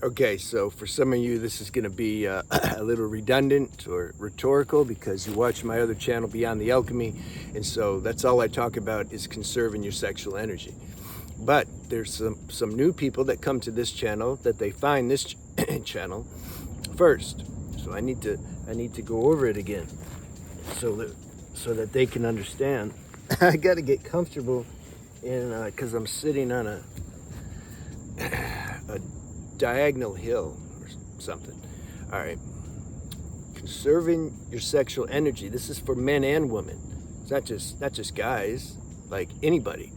Okay, so for some of you, this is going to be a little redundant or rhetorical because you watch my other channel, Beyond the Alchemy, and so that's all I talk about is conserving your sexual energy. But there's some new people that come to this channel that they find this channel first. So I need to go over it again so that they can understand. I got to get comfortable in because I'm sitting on a diagonal hill or something. All right. Conserving your sexual energy. This is for men and women. It's not just guys, like anybody.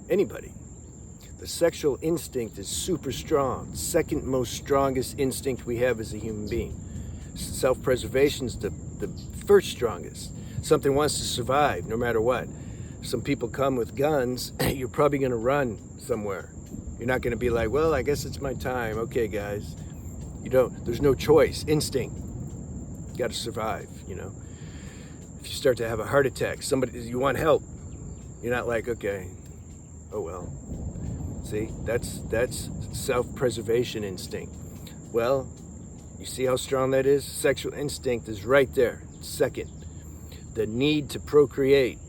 The sexual instinct is super strong. Second most strongest instinct we have as a human being. Self-preservation is the first strongest. Something wants to survive no matter what. Some people come with guns, you're probably going to run somewhere. You're not going to be like, well, I guess it's my time. Okay, guys. There's no choice. Instinct. You got to survive, If you start to have a heart attack, you want help. You're not like, okay, oh well. See, that's self-preservation instinct. Well, you see how strong that is? Sexual instinct is right there. Second, the need to procreate.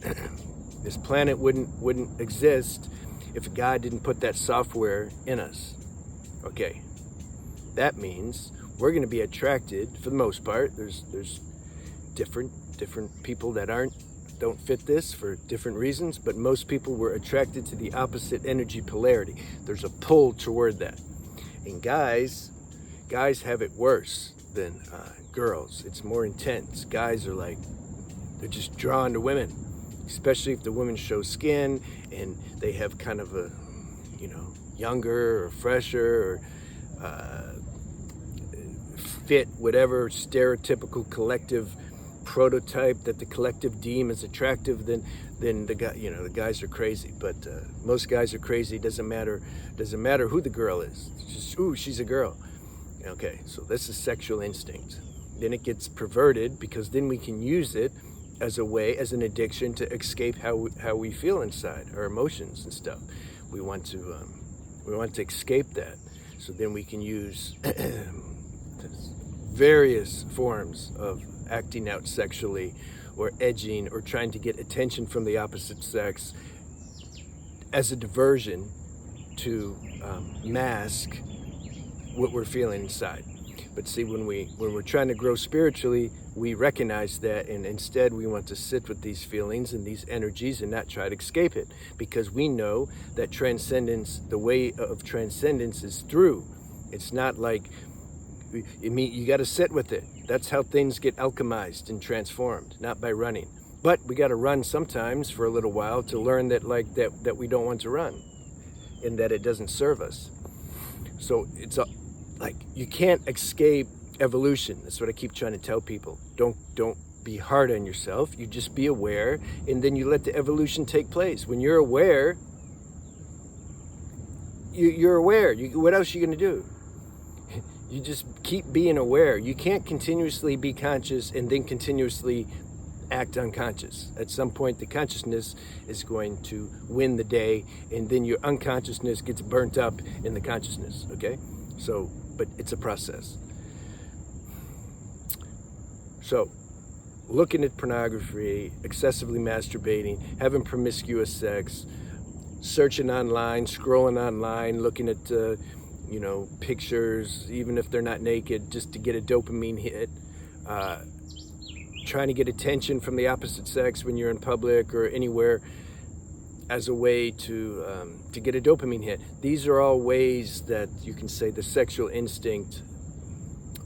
This planet wouldn't exist if God didn't put that software in us. Okay, that means we're going to be attracted, for the most part. There's different people that don't fit this for different reasons, but most people were attracted to the opposite energy polarity. There's a pull toward that. And guys have it worse than girls. It's more intense. Guys are like, they're just drawn to women, especially if the women show skin and they have kind of a, younger or fresher or fit whatever stereotypical collective prototype that the collective deem as attractive, then the guy, the guys are crazy. But most guys are crazy. Doesn't matter who the girl is. It's just, ooh, she's a girl. Okay, so this is sexual instinct. Then it gets perverted because then we can use it as an addiction to escape how we feel inside, our emotions and stuff. We want to escape that. So then we can use various forms of acting out sexually or edging or trying to get attention from the opposite sex as a diversion to mask what we're feeling inside. But see, when we're trying to grow spiritually, we recognize that, and instead we want to sit with these feelings and these energies and not try to escape it, because we know that transcendence, the way of transcendence, is through. It's not like, you got to sit with it. That's how things get alchemized and transformed, not by running. But we got to run sometimes for a little while to learn that we don't want to run, and that it doesn't serve us. So it's you can't escape evolution. That's what I keep trying to tell people. Don't be hard on yourself. You just be aware, and then you let the evolution take place. When you're aware, you're aware. What else are you going to do? You just keep being aware. You can't continuously be conscious and then continuously act unconscious. At some point, the consciousness is going to win the day, and then your unconsciousness gets burnt up in the consciousness, okay? So, but it's a process. So, looking at pornography, excessively masturbating, having promiscuous sex, searching online, scrolling online, looking at pictures, even if they're not naked, just to get a dopamine hit, trying to get attention from the opposite sex when you're in public or anywhere as a way to get a dopamine hit. These are all ways that you can say the sexual instinct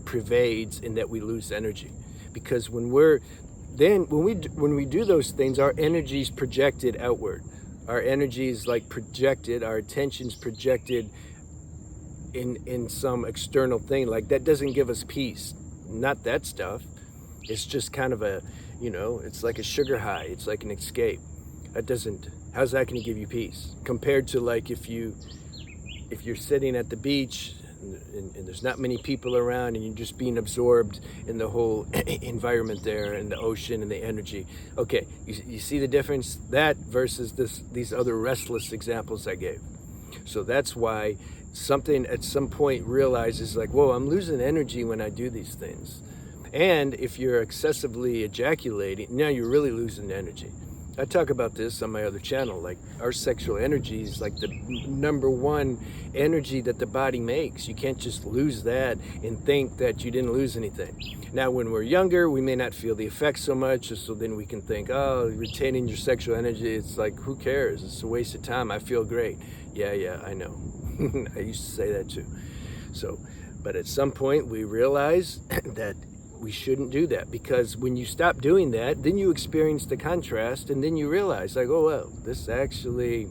pervades and that we lose energy. Because when we do those things, our energy is projected outward. Our energy is projected, our attention's projected in some external thing. That doesn't give us peace. Not that stuff. It's just kind of it's like a sugar high. It's like an escape. How's that going to give you peace? Compared to if you're sitting at the beach and there's not many people around and you're just being absorbed in the whole environment there and the ocean and the energy. Okay, you see the difference? That versus these other restless examples I gave. So that's why something at some point realizes like, whoa, I'm losing energy when I do these things. And if you're excessively ejaculating, now you're really losing energy. I talk about this on my other channel, like our sexual energy is like the number one energy that the body makes. You can't just lose that and think that you didn't lose anything. Now, when we're younger, we may not feel the effects so much, so then we can think, oh, retaining your sexual energy, it's like, who cares? It's a waste of time. I feel great. Yeah, I know. I used to say that too. So, but at some point we realize that we shouldn't do that, because when you stop doing that, then you experience the contrast, and then you realize like, oh, well, this actually,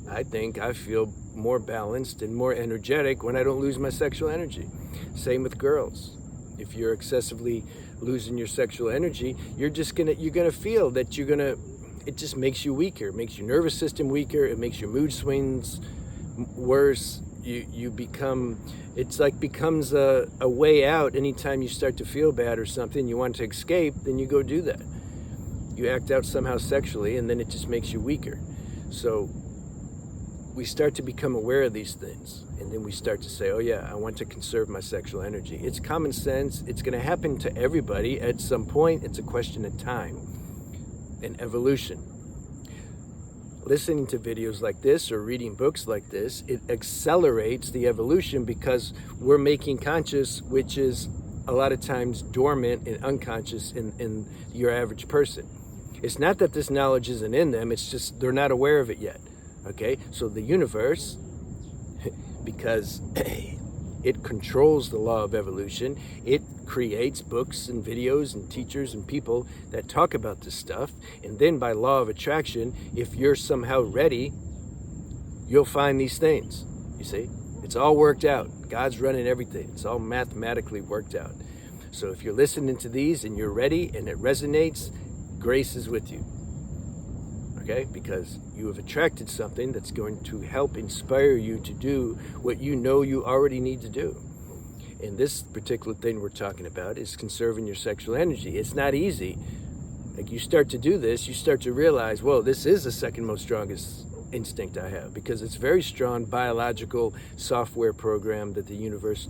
I think I feel more balanced and more energetic when I don't lose my sexual energy. Same with girls. If you're excessively losing your sexual energy, you're gonna feel that it just makes you weaker, makes your nervous system weaker, it makes your mood swings worse. You become, it's like becomes a way out. Anytime you start to feel bad or something, you want to escape, then you go do that. You act out somehow sexually, and then it just makes you weaker. So we start to become aware of these things, and then we start to say, oh yeah, I want to conserve my sexual energy. It's common sense. It's going to happen to everybody at some point. It's a question of time and evolution. Listening to videos like this or reading books like this, it accelerates the evolution, because we're making conscious, which is a lot of times dormant and unconscious in your average person. It's not that this knowledge isn't in them, it's just they're not aware of it yet. Okay, so the universe, because it controls the law of evolution, it creates books and videos and teachers and people that talk about this stuff, and then by law of attraction, if you're somehow ready, you'll find these things. You see, it's all worked out. God's running everything. It's all mathematically worked out. So if you're listening to these and you're ready and it resonates, grace is with you. Okay, because you have attracted something that's going to help inspire you to do what you know you already need to do. And this particular thing we're talking about is conserving your sexual energy. It's not easy. Like, you start to do this, you start to realize, whoa, this is the second most strongest instinct I have, because it's very strong biological software program that the universe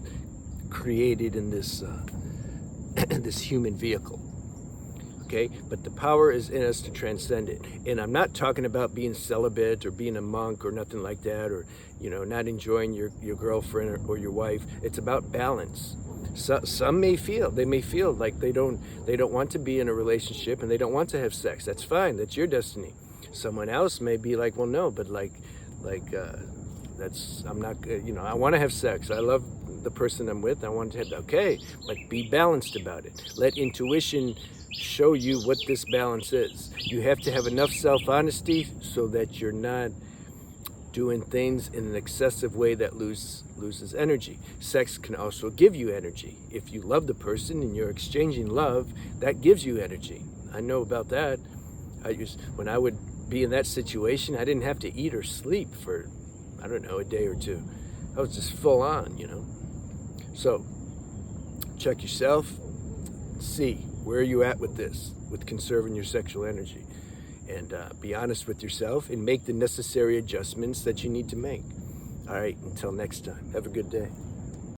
created in this this human vehicle. Okay, but the power is in us to transcend it. And I'm not talking about being celibate or being a monk or nothing like that, or not enjoying your girlfriend or your wife. It's about balance. So, some may feel like they don't want to be in a relationship and they don't want to have sex. That's fine. That's your destiny. Someone else may be like, well, no, but I'm not. I want to have sex. I love the person I'm with. I want to have. Okay, but be balanced about it. Let intuition show you what this balance is. You have to have enough self-honesty so that you're not doing things in an excessive way that loses energy. Sex can also give you energy. If you love the person and you're exchanging love, that gives you energy. I know about that. When I would be in that situation, I didn't have to eat or sleep for, I don't know, a day or two. I was just full on, So, check yourself, see where are you at with this, with conserving your sexual energy, and be honest with yourself and make the necessary adjustments that you need to make. All right, until next time, have a good day.